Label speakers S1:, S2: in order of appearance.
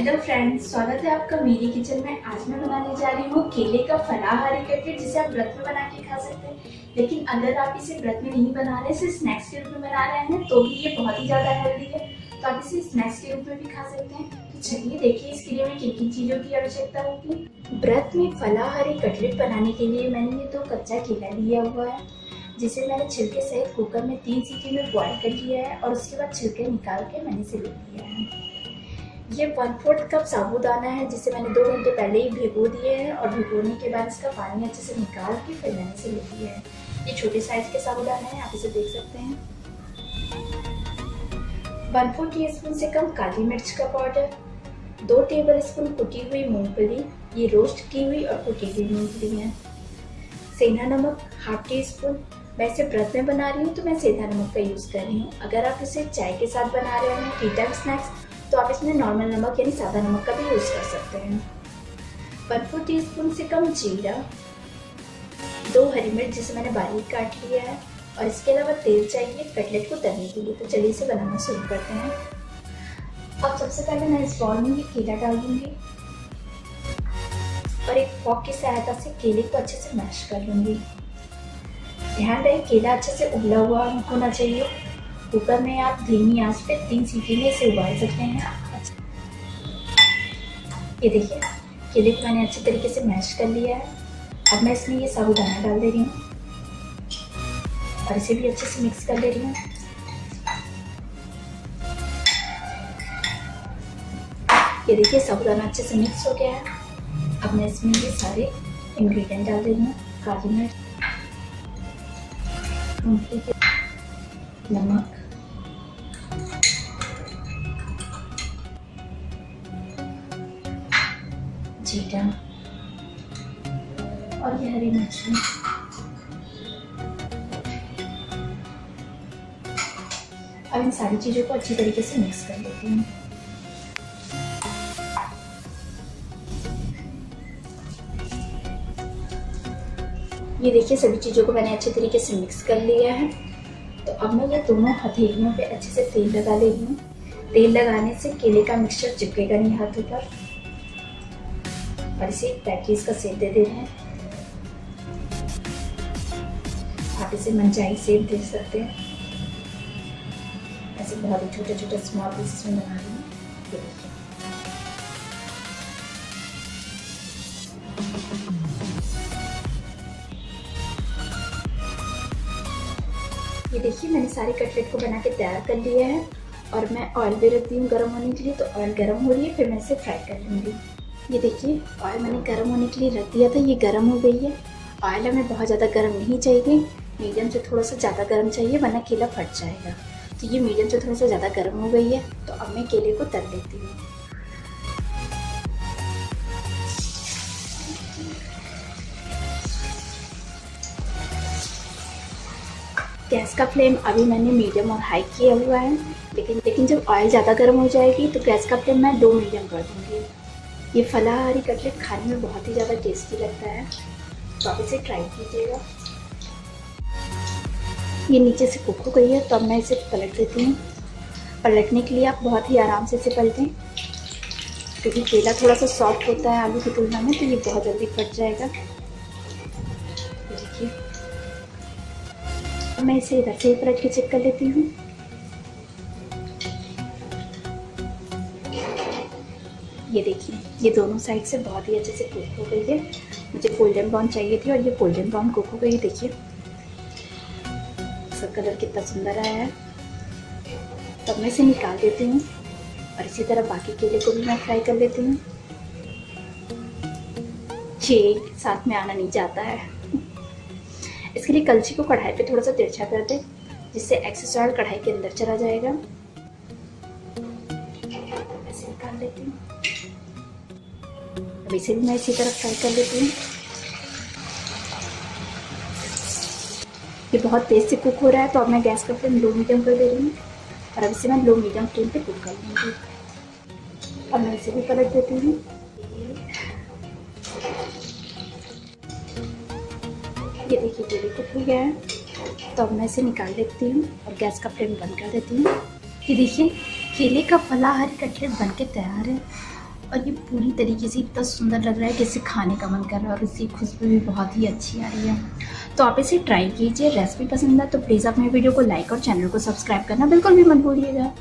S1: Hello friends, स्वागत है आपका मेरी किचन में। आज मैं बनाने जा रही हूँ केले का फलाहारी कटलेट, जिसे आप व्रत में बना के खा सकते हैं। लेकिन अगर आप इसे व्रत में नहीं बना रहे, सिर्फ स्नैक्स के रूप में बना रहे हैं, तो भी ये बहुत ही ज़्यादा हेल्दी है। तो आप इसे स्नैक्स के रूप में भी खा सकते हैं। तो चलिए देखिए इसके लिए हमें किन किन चीज़ों की आवश्यकता होगी। व्रत में फलाहारी कटलेट बनाने के लिए मैंने ये 2 कच्चा केला लिया हुआ है, जिसे मैंने छिलके सहित कुकर में 3 सीटी में बॉईल कर लिया है और उसके बाद छिलके निकाल के मैंने इसे ले लिया है। ये 1/4 कप साबूदाना है, जिसे मैंने 2 घंटे पहले ही भिगो दिए हैं और भिगोने के बाद इसका पानी अच्छे से निकाल के फिर मैंने इसे ले लिया है। ये छोटे साइज के साबूदाना है, आप इसे देख सकते हैं। 1/4 टीस्पून से कम काली मिर्च का पाउडर, 2 टेबलस्पून कुटी हुई मूंगफली, ये रोस्ट की हुई और कुटी हुई मूंगफली है। सेंधा नमक 1/2 टीस्पून। मैं इसे व्रत में बना रही हूँ तो मैं सेंधा नमक का यूज़ कर रही हूँ। अगर आप इसे चाय के साथ बना रहे हैं, टी टाइम स्नैक्स, तो आप इसमें नॉर्मल नमक यानी सादा नमक का भी यूज़ कर सकते हैं। 1/4 टीस्पून से कम जीरा, 2 हरी मिर्च जिसे मैंने बारीक काट लिया है, और इसके अलावा तेल चाहिए कटलेट को तलने के लिए। तो चलिए इसे बनाना शुरू करते हैं। अब सबसे पहले मैं इस बाउल में ये केला डाल दूंगी और एक फॉक की सहायता से केले को अच्छे से मैश कर लूंगी। ध्यान रहे केला अच्छे से उबला हुआ होना चाहिए। कुकर में आप धीमी आंच पे 3 सीटी में इसे उबाल सकते हैं। ये देखिए केले को मैंने अच्छे तरीके से मैश कर लिया है। अब मैं इसमें ये साबूदाना डाल दे रही हूँ और इसे भी अच्छे से मिक्स कर ले रही हूँ। ये देखिए साबूदाना अच्छे से मिक्स हो गया है। अब मैं इसमें ये सारे इंग्रेडिएंट डाल दे रही हूँ। काली मिर्च, नमक, जीरा और ये हरी मिर्च। अब इन सारी चीज़ों को अच्छी तरीके से मिक्स कर लेती हूँ। ये देखिए सभी चीज़ों को मैंने अच्छे तरीके से मिक्स कर लिया है। तो अब मैं ये दोनों हथेलियों पे अच्छे से तेल लगा ले रही हूँ। तेल लगाने से केले का मिक्सचर चिपकेगा नहीं हाथों पर, और इसे पैकेज का शेप दे रहे हैं। आप इसे मनचाही शेप दे सकते हैं। ऐसे बहुत ही छोटे छोटे स्मॉल पीसेस में बना रही हूँ। ये देखिए मैंने सारे कटलेट को बना के तैयार कर लिया है और मैं ऑयल भी रख दी हूँ गर्म होने के लिए। तो ऑयल गर्म हो रही है, फिर मैं इसे फ्राई कर लूँगी। ये देखिए ऑयल मैंने गर्म होने के लिए रख दिया था, ये गर्म हो गई है। ऑयल हमें बहुत ज़्यादा गर्म नहीं चाहिए, मीडियम से थोड़ा सा ज़्यादा गर्म चाहिए, वरना केला फट जाएगा। तो ये मीडियम से थोड़ा सा ज़्यादा गर्म हो गई है। तो अब मैं केले को तल लेती हूँ। गैस का फ्लेम अभी मैंने मीडियम और हाई किया हुआ है, लेकिन जब ऑयल ज़्यादा गर्म हो जाएगी तो गैस का फ्लेम मैं 2 मीडियम कर दूँगी। ये फलाहारी कटलेट खाने में बहुत ही ज़्यादा टेस्टी लगता है, तो आप इसे ट्राई कीजिएगा। ये नीचे से कुक हो गई है, तो अब मैं इसे पलट देती हूँ। पलटने के लिए आप बहुत ही आराम से इसे पलटें, क्योंकि केला थोड़ा सा सॉफ्ट होता है आलू की तुलना में, तो ये बहुत जल्दी फट जाएगा। देखिए मैं इसे इधर से पलट के चेक कर लेती हूँ। ये देखिए ये दोनों साइड से बहुत ही अच्छे से कुक हो गई है। मुझे गोल्डन ब्राउन चाहिए थी और ये गोल्डन ब्राउन कुक हो गई है। देखिए इसका कलर कितना सुंदर आया है। तब मैं इसे निकाल देती हूँ और इसी तरह बाकी केले को भी मैं फ्राई कर लेती हूँ। ये साथ में आना नहीं चाहता है। इसके लिए कलछी को कढ़ाई पे थोड़ा सा तिरछा कर दे, जिससे एक्सेस ऑयल कढ़ाई के अंदर चला जाएगा। ऐसे निकाल लेती हूँ। अब इसे भी मैं इसी तरह फ्राई कर लेती हूँ। ये बहुत तेज से कुक हो रहा है, तो अब मैं गैस का फ्लेम लो मीडियम कर दे रही हूँ और अब इसे मैं लो मीडियम फ्लेम पे कुक कर लूँगी। अब मैं इसे भी पलट देती हूँ। ये देखिए केले कुक हो गया है, तो अब मैं इसे निकाल लेती हूँ और गैस का फ्लेम बंद कर देती हूँ। ये देखिए केले का फलाहारी कटलेट बनके तैयार है और ये पूरी तरीके से इतना सुंदर लग रहा है कि इसे खाने का मन कर रहा है और इसकी खुशबू भी बहुत ही अच्छी आ रही है। तो आप इसे ट्राई कीजिए। रेसिपी पसंद है तो प्लीज़ आप मेरे वीडियो को लाइक और चैनल को सब्सक्राइब करना बिल्कुल भी मत भूलिएगा।